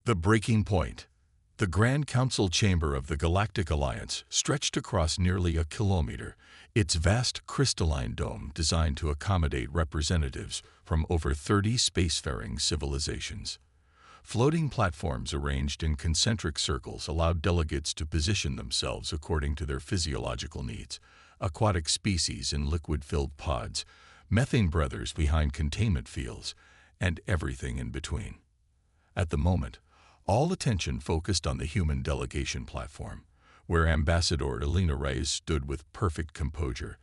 The breaking point. The Grand Council chamber of the Galactic Alliance stretched across nearly a kilometer, its vast crystalline dome designed to accommodate representatives from over 30 spacefaring civilizations. Floating platforms arranged in concentric circles allowed delegates to position themselves according to their physiological needs: aquatic species in liquid-filled pods, methane breathers behind containment fields, and everything in between. At the moment, all attention focused on the human delegation platform, where Ambassador Elena Reyes stood with perfect composure,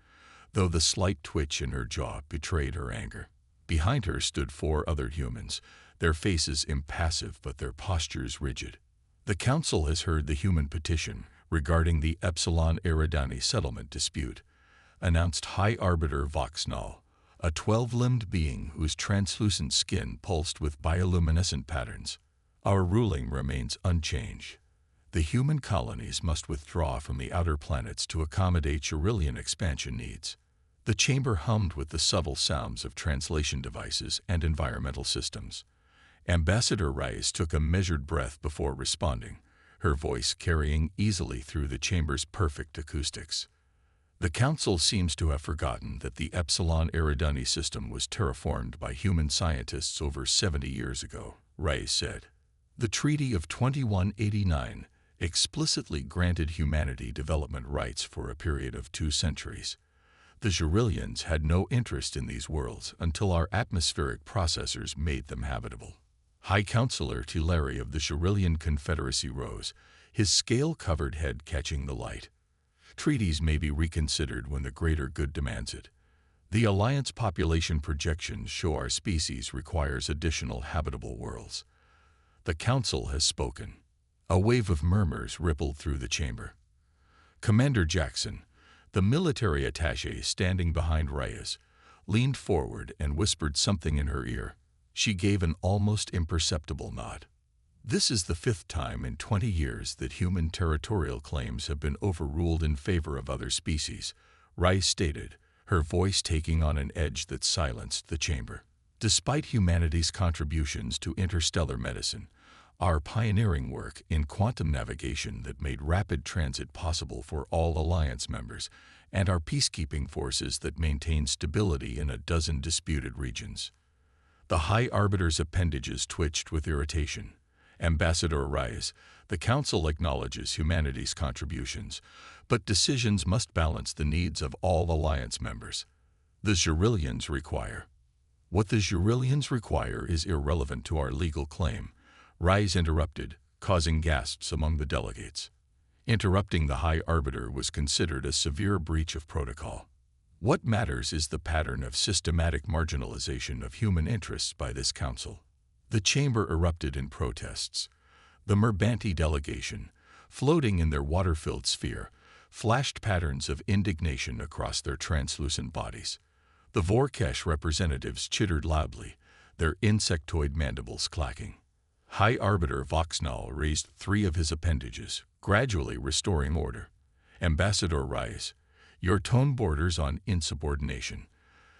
though the slight twitch in her jaw betrayed her anger. Behind her stood 4 other humans, their faces impassive but their postures rigid. The Council has heard the human petition regarding the Epsilon Eridani settlement dispute, announced High Arbiter Voxnal, a 12-limbed being whose translucent skin pulsed with bioluminescent patterns. Our ruling remains unchanged. The human colonies must withdraw from the outer planets to accommodate Cerulean expansion needs. The chamber hummed with the subtle sounds of translation devices and environmental systems. Ambassador Reyes took a measured breath before responding, her voice carrying easily through the chamber's perfect acoustics. The Council seems to have forgotten that the Epsilon Eridani system was terraformed by human scientists over 70 years ago, Reyes said. The Treaty of 2189 explicitly granted humanity development rights for a period of 2 centuries. The Ceruleans had no interest in these worlds until our atmospheric processors made them habitable. High Counselor Tileri of the Cerulean Confederacy rose, his scale-covered head catching the light. Treaties may be reconsidered when the greater good demands it. The Alliance population projections show our species requires additional habitable worlds. The Council has spoken. A wave of murmurs rippled through the chamber. Commander Jackson, the military attaché standing behind Reyes, leaned forward and whispered something in her ear. She gave an almost imperceptible nod. This is the 5th time in 20 years that human territorial claims have been overruled in favor of other species, Reyes stated, her voice taking on an edge that silenced the chamber. Despite humanity's contributions to interstellar medicine, our pioneering work in quantum navigation that made rapid transit possible for all Alliance members, and our peacekeeping forces that maintain stability in a dozen disputed regions. The High Arbiter's appendages twitched with irritation. Ambassador Reyes, the Council acknowledges humanity's contributions, but decisions must balance the needs of all Alliance members. The Ceruleans require. What the Ceruleans require is irrelevant to our legal claim, Reyes interrupted, causing gasps among the delegates. Interrupting the High Arbiter was considered a severe breach of protocol. What matters is the pattern of systematic marginalization of human interests by this Council. The chamber erupted in protests. The Merbanti delegation, floating in their water-filled sphere, flashed patterns of indignation across their translucent bodies. The Vorkesh representatives chittered loudly, their insectoid mandibles clacking. High Arbiter Voxnal raised 3 of his appendages, gradually restoring order. Ambassador Reyes, your tone borders on insubordination.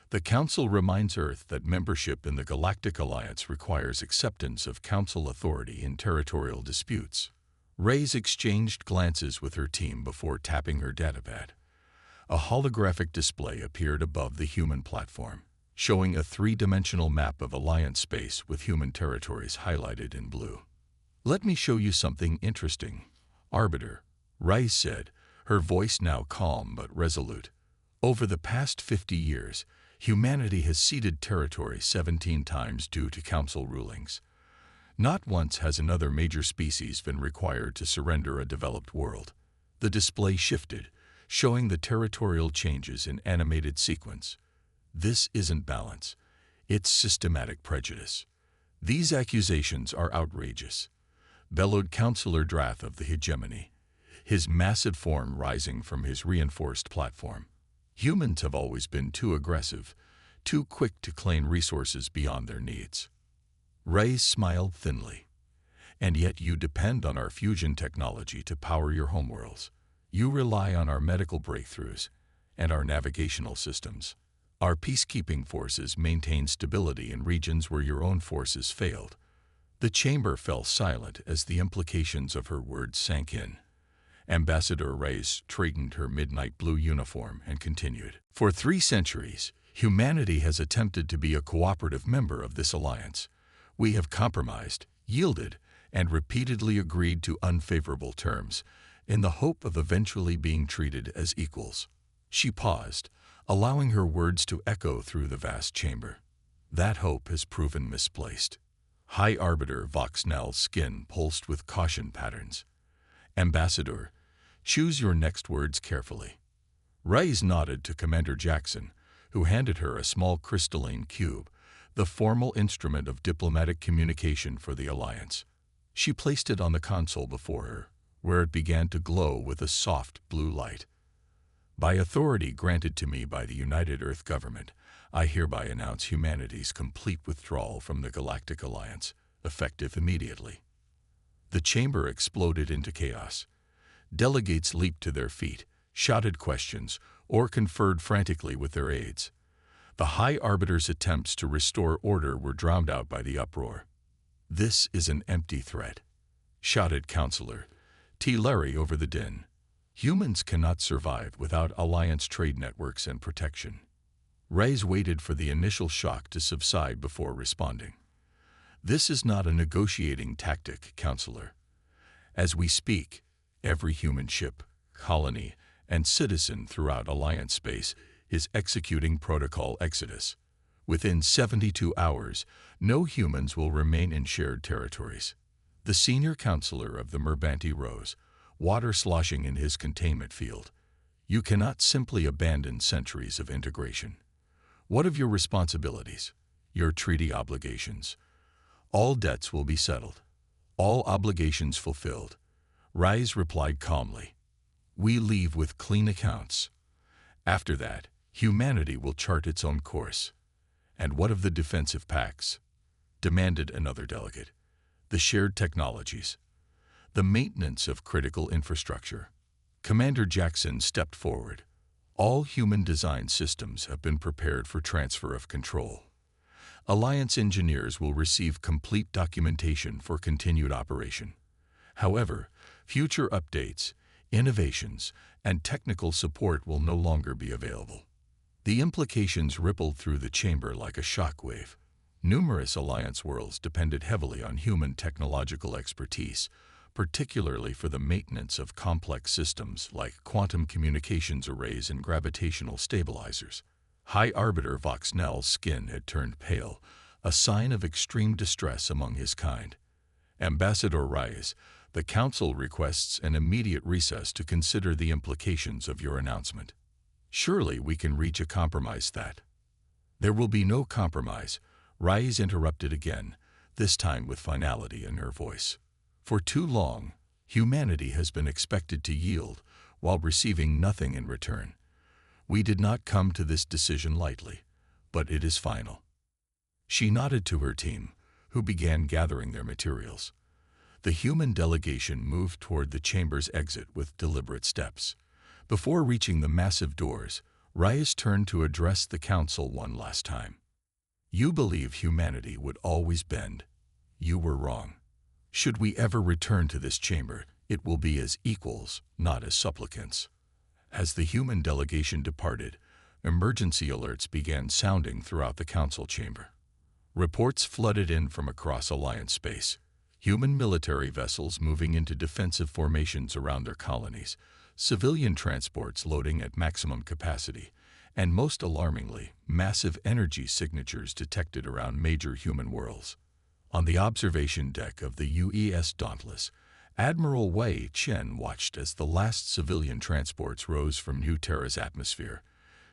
The Council reminds Earth that membership in the Galactic Alliance requires acceptance of Council authority in territorial disputes. Reyes exchanged glances with her team before tapping her datapad. A holographic display appeared above the human platform, showing a 3-dimensional map of Alliance space with human territories highlighted in blue. Let me show you something interesting, Arbiter, Reyes said, her voice now calm but resolute. Over the past 50 years, humanity has ceded territory 17 times due to Council rulings. Not once has another major species been required to surrender a developed world. The display shifted, showing the territorial changes in animated sequence. This isn't balance. It's systematic prejudice. These accusations are outrageous, bellowed Councillor Drath of the Hegemony, his massive form rising from his reinforced platform. Humans have always been too aggressive, too quick to claim resources beyond their needs. Reyes smiled thinly. And yet you depend on our fusion technology to power your homeworlds. You rely on our medical breakthroughs and our navigational systems. Our peacekeeping forces maintain stability in regions where your own forces failed. The chamber fell silent as the implications of her words sank in. Ambassador Reyes straightened her midnight blue uniform and continued. For 3 centuries, humanity has attempted to be a cooperative member of this alliance. We have compromised, yielded, and repeatedly agreed to unfavorable terms, in the hope of eventually being treated as equals. She paused, allowing her words to echo through the vast chamber. That hope has proven misplaced. High Arbiter Voxnell's skin pulsed with caution patterns. Ambassador, choose your next words carefully. Reyes nodded to Commander Jackson, who handed her a small crystalline cube, the formal instrument of diplomatic communication for the Alliance. She placed it on the console before her, where it began to glow with a soft blue light. By authority granted to me by the United Earth Government, I hereby announce humanity's complete withdrawal from the Galactic Alliance, effective immediately. The chamber exploded into chaos. Delegates leaped to their feet, shouted questions, or conferred frantically with their aides. The High Arbiter's attempts to restore order were drowned out by the uproar. "This is an empty threat," shouted Counselor T. Larry over the din. "Humans cannot survive without Alliance trade networks and protection." Reyes waited for the initial shock to subside before responding. "This is not a negotiating tactic, Counselor. As we speak, every human ship, colony, and citizen throughout Alliance space is executing Protocol Exodus. Within 72 hours, no humans will remain in shared territories." The senior counselor of the Merbanti rose, water sloshing in his containment field. "You cannot simply abandon centuries of integration. What of your responsibilities, your treaty obligations? All debts will be settled, all obligations fulfilled." Reyes replied calmly. "We leave with clean accounts. After that, humanity will chart its own course." "And what of the defensive pacts?" demanded another delegate. "The shared technologies, the maintenance of critical infrastructure." Commander Jackson stepped forward. "All human-designed systems have been prepared for transfer of control. Alliance engineers will receive complete documentation for continued operation. However, future updates, innovations, and technical support will no longer be available." The implications rippled through the chamber like a shockwave. Numerous Alliance worlds depended heavily on human technological expertise, particularly for the maintenance of complex systems like quantum communications arrays and gravitational stabilizers. High Arbiter Voxnell's skin had turned pale, a sign of extreme distress among his kind. "Ambassador Reyes, the Council requests an immediate recess to consider the implications of your announcement." "Surely we can reach a compromise that." "There will be no compromise," Reyes interrupted again, this time with finality in her voice. "For too long, humanity has been expected to yield while receiving nothing in return. We did not come to this decision lightly, but it is final." She nodded to her team, who began gathering their materials. The human delegation moved toward the chamber's exit with deliberate steps. Before reaching the massive doors, Reyes turned to address the Council one last time. "You believe humanity would always bend. You were wrong. Should we ever return to this chamber, it will be as equals, not as supplicants." As the human delegation departed, emergency alerts began sounding throughout the Council chamber. Reports flooded in from across Alliance space. Human military vessels moving into defensive formations around their colonies, civilian transports loading at maximum capacity, and most alarmingly, massive energy signatures detected around major human worlds. On the observation deck of the UES Dauntless, Admiral Wei Chen watched as the last civilian transports rose from New Terra's atmosphere,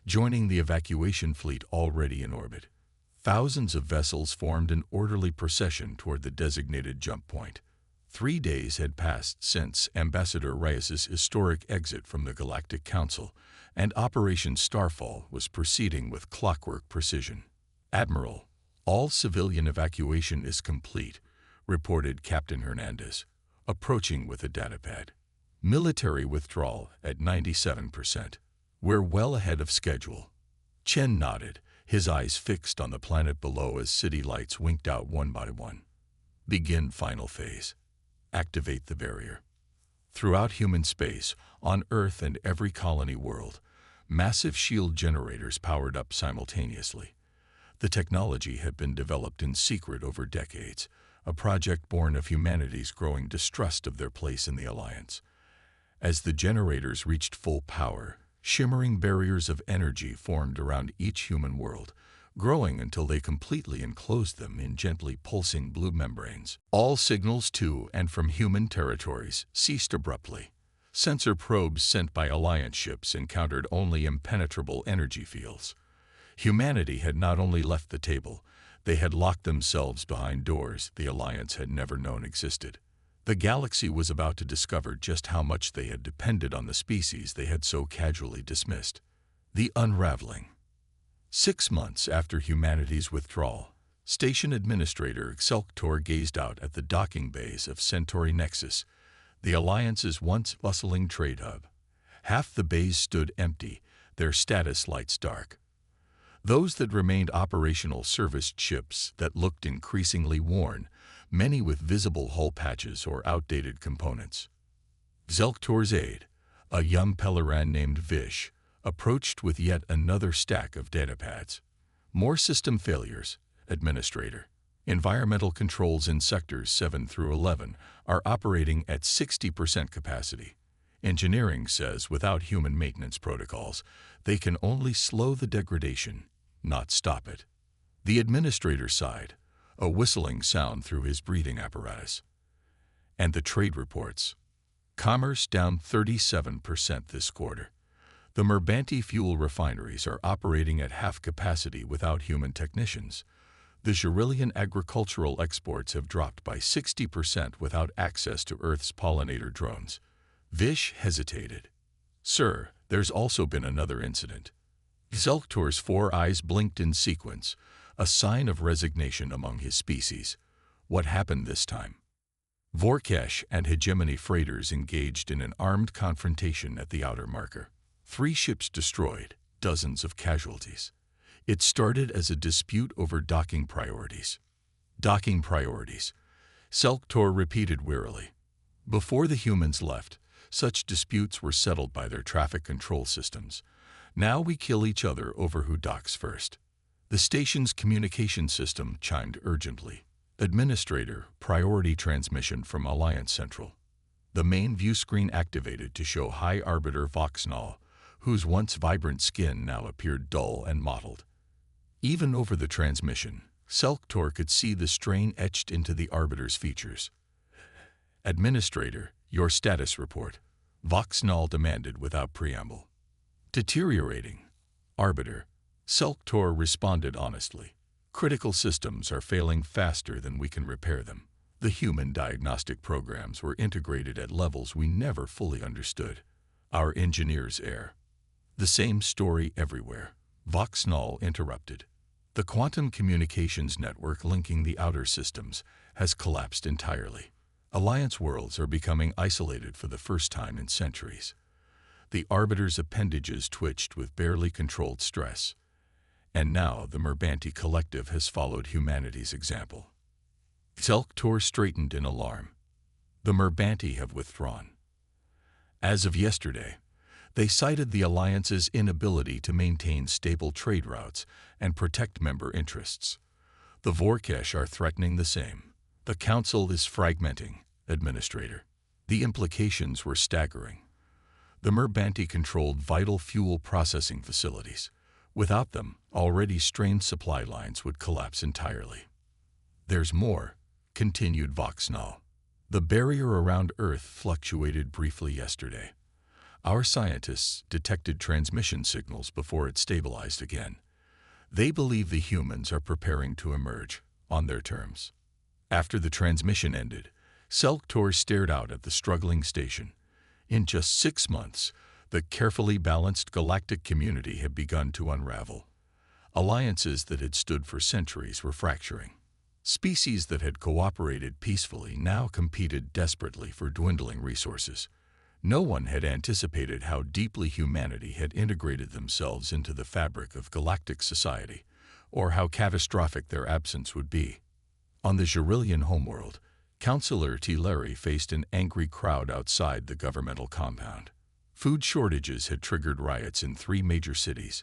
joining the evacuation fleet already in orbit. Thousands of vessels formed an orderly procession toward the designated jump point. 3 days had passed since Ambassador Reyes's historic exit from the Galactic Council, and Operation Starfall was proceeding with clockwork precision. "Admiral, all civilian evacuation is complete," reported Captain Hernandez, approaching with a datapad. "Military withdrawal at 97%. We're well ahead of schedule." Chen nodded, his eyes fixed on the planet below as city lights winked out one by one. Begin final phase. Activate the barrier. Throughout human space, on Earth and every colony world, massive shield generators powered up simultaneously. The technology had been developed in secret over decades, a project born of humanity's growing distrust of their place in the Alliance. As the generators reached full power, shimmering barriers of energy formed around each human world, growing until they completely enclosed them in gently pulsing blue membranes. All signals to and from human territories ceased abruptly. Sensor probes sent by Alliance ships encountered only impenetrable energy fields. Humanity had not only left the table, they had locked themselves behind doors the Alliance had never known existed. The galaxy was about to discover just how much they had depended on the species they had so casually dismissed. The unraveling. 6 months after humanity's withdrawal, Station Administrator Xelktor gazed out at the docking bays of Centauri Nexus, the Alliance's once bustling trade hub. Half the bays stood empty, their status lights dark. Those that remained operational serviced ships that looked increasingly worn, many with visible hull patches or outdated components. Xelktor's aide, a young Peleran named Vish, approached with yet another stack of datapads. More system failures, Administrator. Environmental controls in sectors 7 through 11 are operating at 60% capacity. Engineering says without human maintenance protocols, they can only slow the degradation, not stop it. The Administrator sighed, a whistling sound through his breathing apparatus. And the trade reports. Commerce down 37% this quarter. The Merbanti fuel refineries are operating at half capacity without human technicians. The Xerillian agricultural exports have dropped by 60% without access to Earth's pollinator drones. Vish hesitated. Sir, there's also been another incident. Xelktor's 4 eyes blinked in sequence, a sign of resignation among his species. What happened this time? Vorkesh and Hegemony freighters engaged in an armed confrontation at the outer marker. 3 ships destroyed, dozens of casualties. It started as a dispute over docking priorities. Docking priorities, Xelktor repeated wearily. Before the humans left, such disputes were settled by their traffic control systems. Now we kill each other over who docks first. The station's communication system chimed urgently. Administrator, priority transmission from Alliance Central. The main view screen activated to show High Arbiter Voxnall, whose once vibrant skin now appeared dull and mottled. Even over the transmission, Xelktor could see the strain etched into the Arbiter's features. Administrator, your status report, Voxnall demanded without preamble. Deteriorating. Arbiter, Xelktor responded honestly. Critical systems are failing faster than we can repair them. The human diagnostic programs were integrated at levels we never fully understood. Our engineers err. The same story everywhere. Voxnall interrupted. The quantum communications network linking the outer systems has collapsed entirely. Alliance worlds are becoming isolated for the first time in centuries. The Arbiter's appendages twitched with barely controlled stress. And now the Merbanti collective has followed humanity's example. Xelktor straightened in alarm. The Merbanti have withdrawn. As of yesterday, they cited the Alliance's inability to maintain stable trade routes and protect member interests. The Vorkesh are threatening the same. The Council is fragmenting, Administrator. The implications were staggering. The Merbanti controlled vital fuel processing facilities. Without them, already strained supply lines would collapse entirely. There's more, continued Voxnall. The barrier around Earth fluctuated briefly yesterday. Our scientists detected transmission signals before it stabilized again. They believe the humans are preparing to emerge, on their terms. After the transmission ended, Xelktor stared out at the struggling station. In just 6 months, the carefully balanced galactic community had begun to unravel. Alliances that had stood for centuries were fracturing. Species that had cooperated peacefully now competed desperately for dwindling resources. No one had anticipated how deeply humanity had integrated themselves into the fabric of galactic society, or how catastrophic their absence would be. On the Gerillian homeworld, Councillor Larry faced an angry crowd outside the governmental compound. Food shortages had triggered riots in 3 major cities.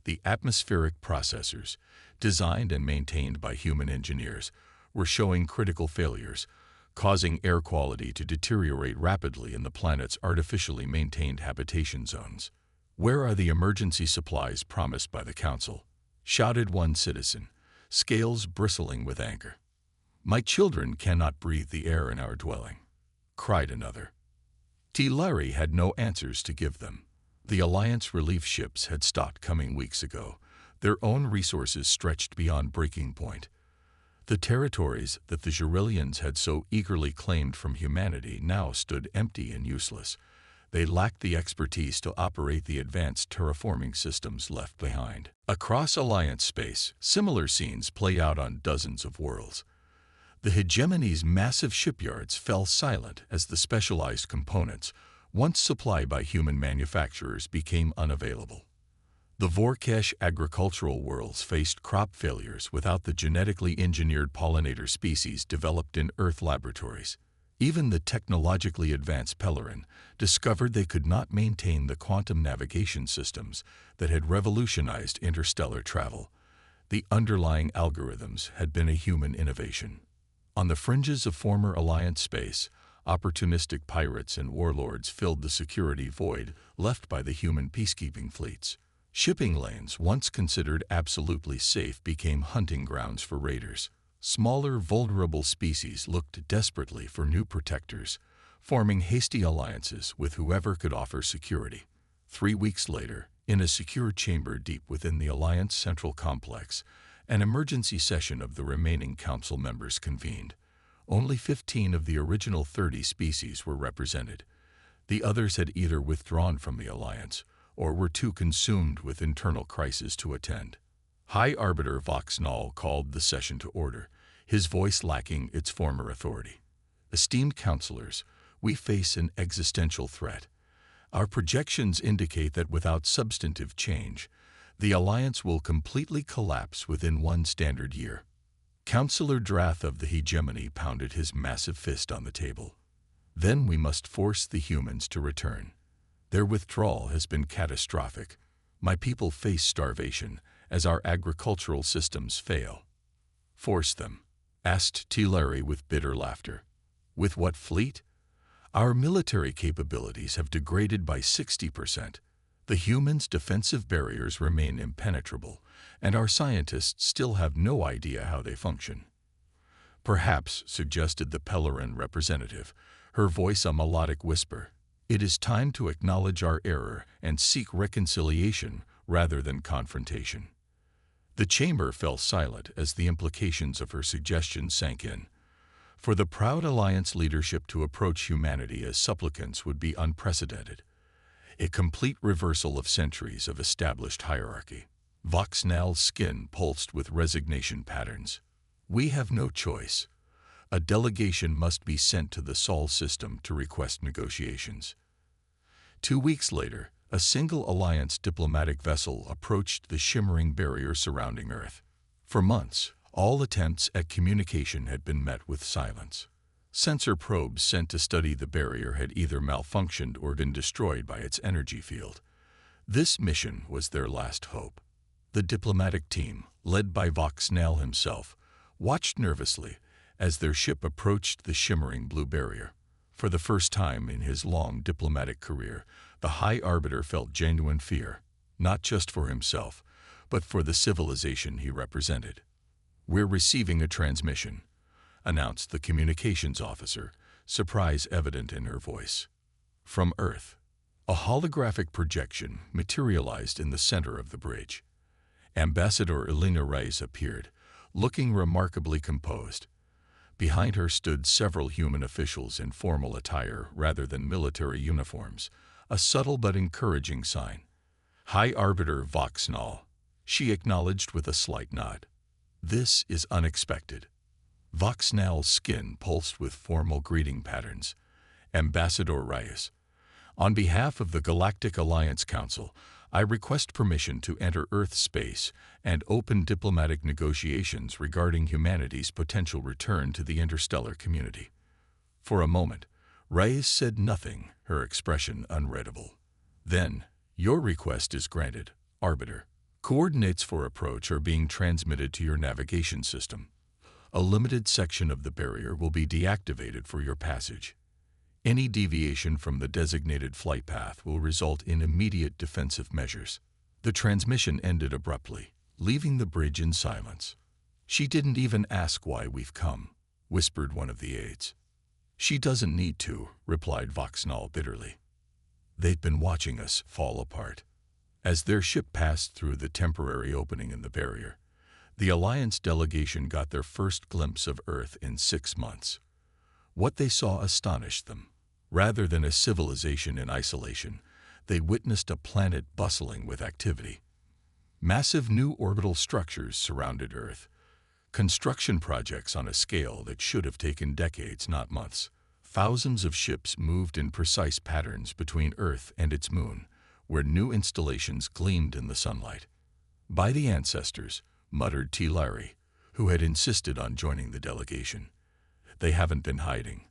The atmospheric processors, designed and maintained by human engineers, were showing critical failures, causing air quality to deteriorate rapidly in the planet's artificially maintained habitation zones. "Where are the emergency supplies promised by the Council?" shouted one citizen, scales bristling with anger. "My children cannot breathe the air in our dwelling," cried another. Larry had no answers to give them. The Alliance relief ships had stopped coming weeks ago, their own resources stretched beyond breaking point. The territories that the Gerillians had so eagerly claimed from humanity now stood empty and useless. They lacked the expertise to operate the advanced terraforming systems left behind. Across Alliance space, similar scenes play out on dozens of worlds. The hegemony's massive shipyards fell silent as the specialized components, once supplied by human manufacturers, became unavailable. The Vorkesh agricultural worlds faced crop failures without the genetically engineered pollinator species developed in Earth laboratories. Even the technologically advanced Pellerin discovered they could not maintain the quantum navigation systems that had revolutionized interstellar travel. The underlying algorithms had been a human innovation. On the fringes of former Alliance space, opportunistic pirates and warlords filled the security void left by the human peacekeeping fleets. Shipping lanes, once considered absolutely safe, became hunting grounds for raiders. Smaller, vulnerable species looked desperately for new protectors, forming hasty alliances with whoever could offer security. 3 weeks later, in a secure chamber deep within the Alliance Central Complex, an emergency session of the remaining Council members convened. Only 15 of the original 30 species were represented. The others had either withdrawn from the Alliance or were too consumed with internal crises to attend. High Arbiter Voxnall called the session to order, his voice lacking its former authority. "Esteemed councillors, we face an existential threat. Our projections indicate that without substantive change, the Alliance will completely collapse within 1 standard year." Councillor Drath of the Hegemony pounded his massive fist on the table. "Then we must force the humans to return. Their withdrawal has been catastrophic. My people face starvation as our agricultural systems fail." "Force them?" asked Larry with bitter laughter. "With what fleet? Our military capabilities have degraded by 60%. The humans' defensive barriers remain impenetrable, and our scientists still have no idea how they function." "Perhaps," suggested the Pellerin representative, her voice a melodic whisper, "it is time to acknowledge our error and seek reconciliation rather than confrontation." The chamber fell silent as the implications of her suggestion sank in. For the proud Alliance leadership to approach humanity as supplicants would be unprecedented. A complete reversal of centuries of established hierarchy. Voxnall's skin pulsed with resignation patterns. "We have no choice. A delegation must be sent to the Sol system to request negotiations." 2 weeks later, a single Alliance diplomatic vessel approached the shimmering barrier surrounding Earth. For months, all attempts at communication had been met with silence. Sensor probes sent to study the barrier had either malfunctioned or been destroyed by its energy field. This mission was their last hope. The diplomatic team, led by Voxnall himself, watched nervously as their ship approached the shimmering blue barrier. For the first time in his long diplomatic career, the High Arbiter felt genuine fear, not just for himself, but for the civilization he represented. "We're receiving a transmission," announced the communications officer, surprise evident in her voice. From Earth. A holographic projection materialized in the center of the bridge. Ambassador Elena Reyes appeared, looking remarkably composed. Behind her stood several human officials in formal attire rather than military uniforms, a subtle but encouraging sign. "High Arbiter Voxnall," she acknowledged with a slight nod. "This is unexpected." Voxnall's skin pulsed with formal greeting patterns. "Ambassador Reyes, on behalf of the Galactic Alliance Council, I request permission to enter Earth space and open diplomatic negotiations regarding humanity's potential return to the interstellar community." For a moment, Reyes said nothing, her expression unreadable. Then, "Your request is granted, Arbiter. Coordinates for approach are being transmitted to your navigation system. A limited section of the barrier will be deactivated for your passage. Any deviation from the designated flight path will result in immediate defensive measures." The transmission ended abruptly, leaving the bridge in silence. "She didn't even ask why we've come," whispered one of the aides. "She doesn't need to," replied Voxnall bitterly. "They've been watching us fall apart." As their ship passed through the temporary opening in the barrier, the Alliance delegation got their first glimpse of Earth in 6 months. What they saw astonished them. Rather than a civilization in isolation, they witnessed a planet bustling with activity. Massive new orbital structures surrounded Earth. Construction projects on a scale that should have taken decades, not months. Thousands of ships moved in precise patterns between Earth and its moon, where new installations gleamed in the sunlight. "By the ancestors," muttered T. Larry, who had insisted on joining the delegation. "They haven't been hiding.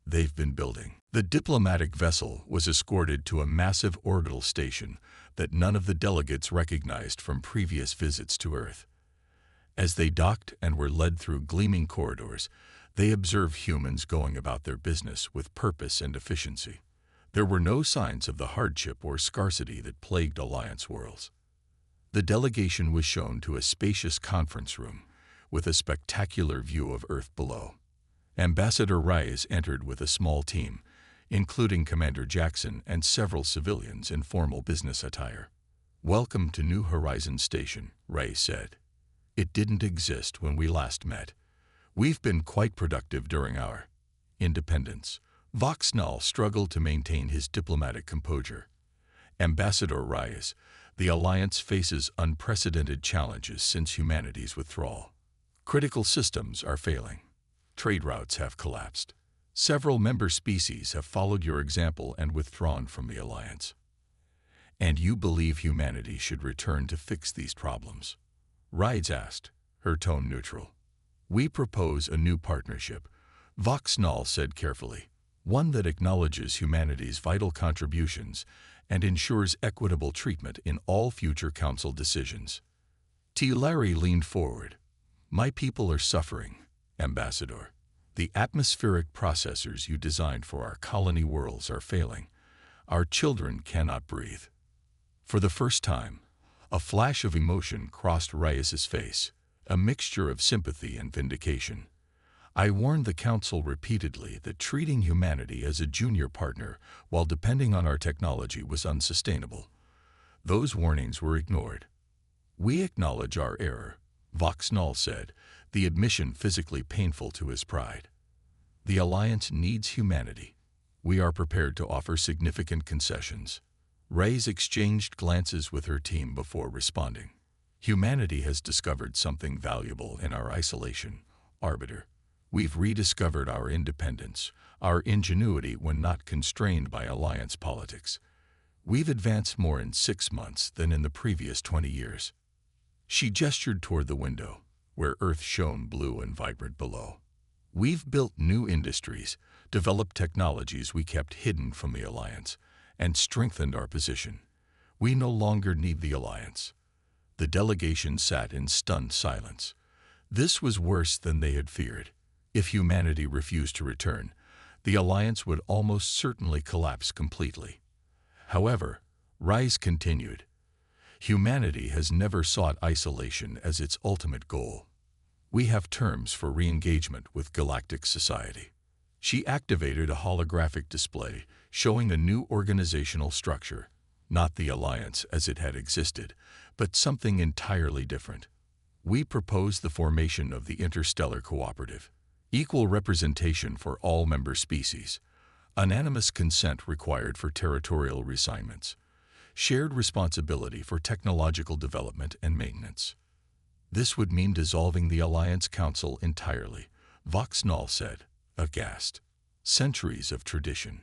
They've been building." The diplomatic vessel was escorted to a massive orbital station that none of the delegates recognized from previous visits to Earth. As they docked and were led through gleaming corridors, they observed humans going about their business with purpose and efficiency. There were no signs of the hardship or scarcity that plagued Alliance worlds. The delegation was shown to a spacious conference room with a spectacular view of Earth below. Ambassador Reyes entered with a small team, including Commander Jackson and several civilians in formal business attire. "Welcome to New Horizons Station," Reyes said. "It didn't exist when we last met. We've been quite productive during our independence." Voxnall struggled to maintain his diplomatic composure. "Ambassador Reyes, the Alliance faces unprecedented challenges since humanity's withdrawal. Critical systems are failing. Trade routes have collapsed. Several member species have followed your example and withdrawn from the Alliance. And you believe humanity should return to fix these problems?" Reyes asked, her tone neutral. "We propose a new partnership," Voxnall said carefully. "One that acknowledges humanity's vital contributions and ensures equitable treatment in all future Council decisions." T. Larry leaned forward. "My people are suffering, Ambassador. The atmospheric processors you designed for our colony worlds are failing. Our children cannot breathe." For the first time, a flash of emotion crossed Reyes's face, a mixture of sympathy and vindication. "I warned the Council repeatedly that treating humanity as a junior partner while depending on our technology was unsustainable. Those warnings were ignored." "We acknowledge our error," Voxnall said, the admission physically painful to his pride. "The Alliance needs humanity. We are prepared to offer significant concessions." Reyes exchanged glances with her team before responding. "Humanity has discovered something valuable in our isolation, Arbiter. We've rediscovered our independence, our ingenuity when not constrained by Alliance politics. We've advanced more in 6 months than in the previous 20 years." She gestured toward the window, where Earth shone blue and vibrant below. "We've built new industries, developed technologies we kept hidden from the Alliance, and strengthened our position. We no longer need the Alliance." The delegation sat in stunned silence. This was worse than they had feared. If humanity refused to return, the Alliance would almost certainly collapse completely. However, Reyes continued, "Humanity has never sought isolation as its ultimate goal. We have terms for re-engagement with galactic society." She activated a holographic display showing a new organizational structure, not the Alliance as it had existed, but something entirely different. "We propose the formation of the Interstellar Cooperative. Equal representation for all member species. Unanimous consent required for territorial reassignments. Shared responsibility for technological development and maintenance." "This would mean dissolving the Alliance Council entirely," Voxnall said, aghast. "Centuries of tradition.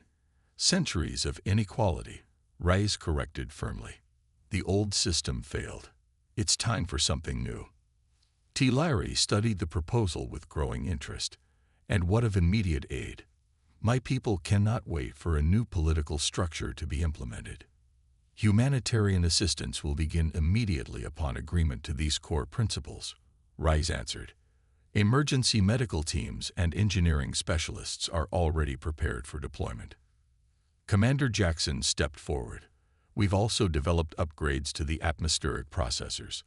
Centuries of inequality," Reyes corrected firmly. The old system failed. It's time for something new. T. Larry studied the proposal with growing interest. And what of immediate aid? My people cannot wait for a new political structure to be implemented. Humanitarian assistance will begin immediately upon agreement to these core principles, Rice answered. Emergency medical teams and engineering specialists are already prepared for deployment. Commander Jackson stepped forward. We've also developed upgrades to the atmospheric processors.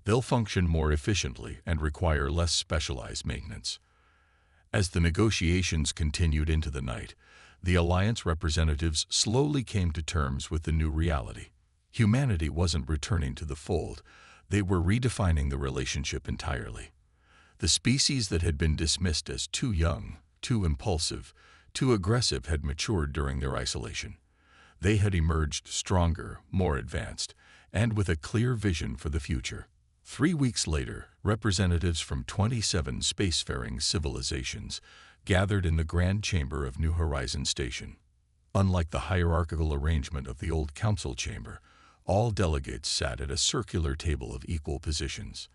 They'll function more efficiently and require less specialized maintenance. As the negotiations continued into the night, the Alliance representatives slowly came to terms with the new reality. Humanity wasn't returning to the fold. They were redefining the relationship entirely. The species that had been dismissed as too young, too impulsive, too aggressive had matured during their isolation. They had emerged stronger, more advanced, and with a clear vision for the future. 3 weeks later, representatives from 27 spacefaring civilizations gathered in the Grand Chamber of New Horizons Station. Unlike the hierarchical arrangement of the old council chamber, all delegates sat at a circular table of equal positions.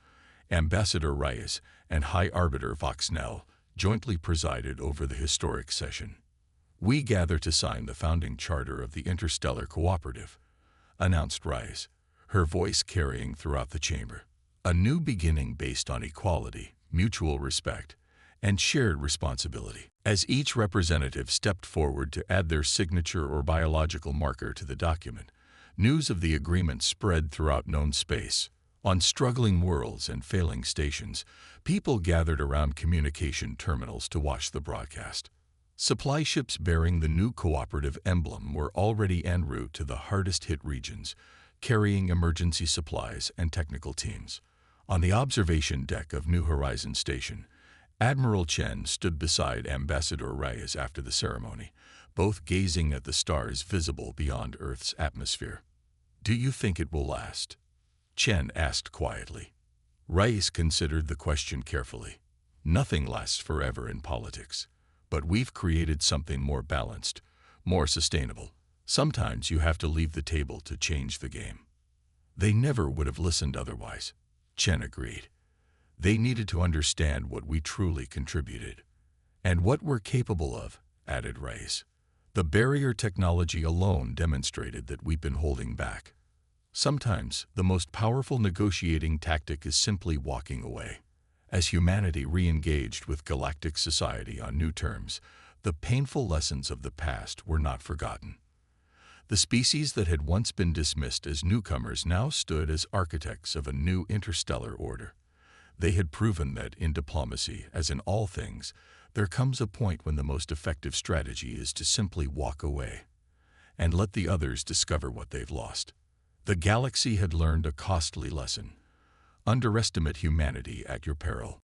Ambassador Reyes and High Arbiter Voxnell jointly presided over the historic session. We gather to sign the founding charter of the Interstellar Cooperative, announced Reyes, her voice carrying throughout the chamber. A new beginning based on equality, mutual respect, and shared responsibility. As each representative stepped forward to add their signature or biological marker to the document, news of the agreement spread throughout known space. On struggling worlds and failing stations, people gathered around communication terminals to watch the broadcast. Supply ships bearing the new cooperative emblem were already en route to the hardest-hit regions, carrying emergency supplies and technical teams. On the observation deck of New Horizons Station, Admiral Chen stood beside Ambassador Reyes after the ceremony, both gazing at the stars visible beyond Earth's atmosphere. "Do you think it will last?" Chen asked quietly. Reyes considered the question carefully. "Nothing lasts forever in politics, but we've created something more balanced, more sustainable. Sometimes you have to leave the table to change the game." They never would have listened otherwise, Chen agreed. They needed to understand what we truly contributed. "And what we're capable of," added Reyes. "The barrier technology alone demonstrated that we've been holding back. Sometimes the most powerful negotiating tactic is simply walking away." As humanity re-engaged with galactic society on new terms, the painful lessons of the past were not forgotten. The species that had once been dismissed as newcomers now stood as architects of a new interstellar order. They had proven that in diplomacy, as in all things, there comes a point when the most effective strategy is to simply walk away and let the others discover what they've lost. The galaxy had learned a costly lesson. Underestimate humanity at your peril.